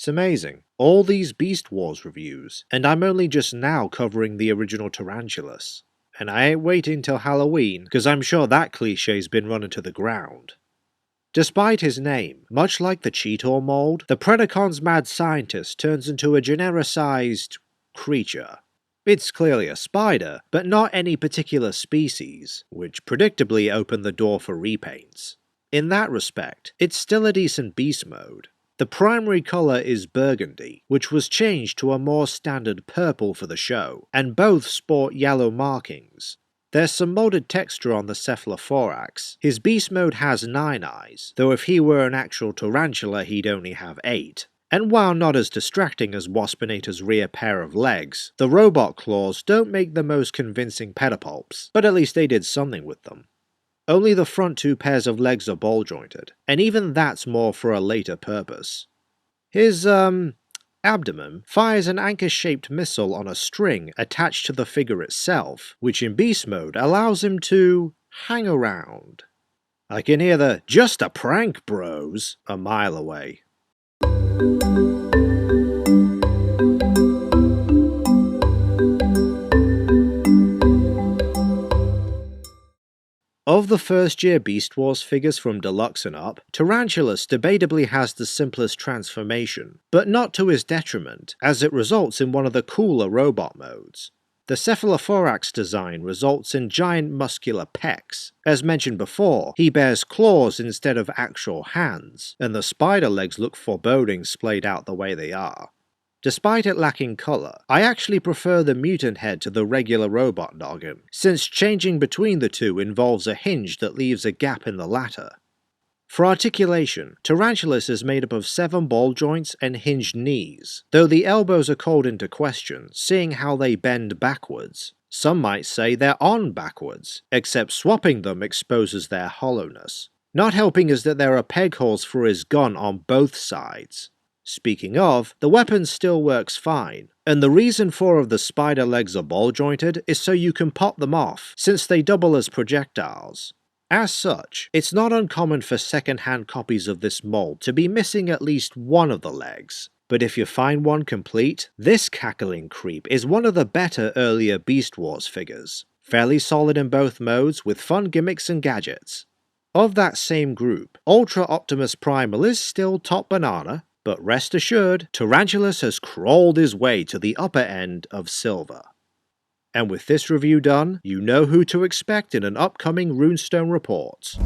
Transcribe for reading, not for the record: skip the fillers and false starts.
It's amazing. All these Beast Wars reviews, and I'm only just now covering the original Tarantulas. And I ain't waiting till Halloween, because I'm sure that cliché's been run into the ground. Despite his name, much like the Cheetor mold, the Predacon's mad scientist turns into a genericized creature. It's clearly a spider, but not any particular species, which predictably opened the door for repaints. In that respect, it's still a decent beast mode. The primary colour is burgundy, which was changed to a more standard purple for the show, and both sport yellow markings. There's some molded texture on the cephalothorax. His beast mode has 9 eyes, though if he were an actual tarantula he'd only have 8. And while not as distracting as Waspinator's rear pair of legs, the robot claws don't make the most convincing pedipalps, but at least they did something with them. Only the front 2 pairs of legs are ball-jointed, and even that's more for a later purpose. His, abdomen fires an anchor-shaped missile on a string attached to the figure itself, which in beast mode allows him to hang around. I can hear the "just a prank, bros" a mile away. Of the first-year Beast Wars figures from Deluxe and up, Tarantulas debatably has the simplest transformation, but not to his detriment, as it results in one of the cooler robot modes. The cephalothorax design results in giant muscular pecs. As mentioned before, he bears claws instead of actual hands, and the spider legs look foreboding splayed out the way they are. Despite it lacking colour, I actually prefer the mutant head to the regular robot noggin, since changing between the two involves a hinge that leaves a gap in the latter. For articulation, Tarantulas is made up of 7 ball joints and hinged knees, though the elbows are called into question, seeing how they bend backwards. Some might say they're on backwards, except swapping them exposes their hollowness. Not helping is that there are peg holes for his gun on both sides. Speaking of, the weapon still works fine, and the reason 4 of the spider legs are ball-jointed is so you can pop them off, since they double as projectiles. As such, it's not uncommon for second-hand copies of this mold to be missing at least one of the legs. But if you find one complete, this cackling creep is one of the better earlier Beast Wars figures. Fairly solid in both modes, with fun gimmicks and gadgets. Of that same group, Ultra Optimus Primal is still top banana, but rest assured, Tarantulas has crawled his way to the upper end of silver. And with this review done, you know who to expect in an upcoming Runestone report.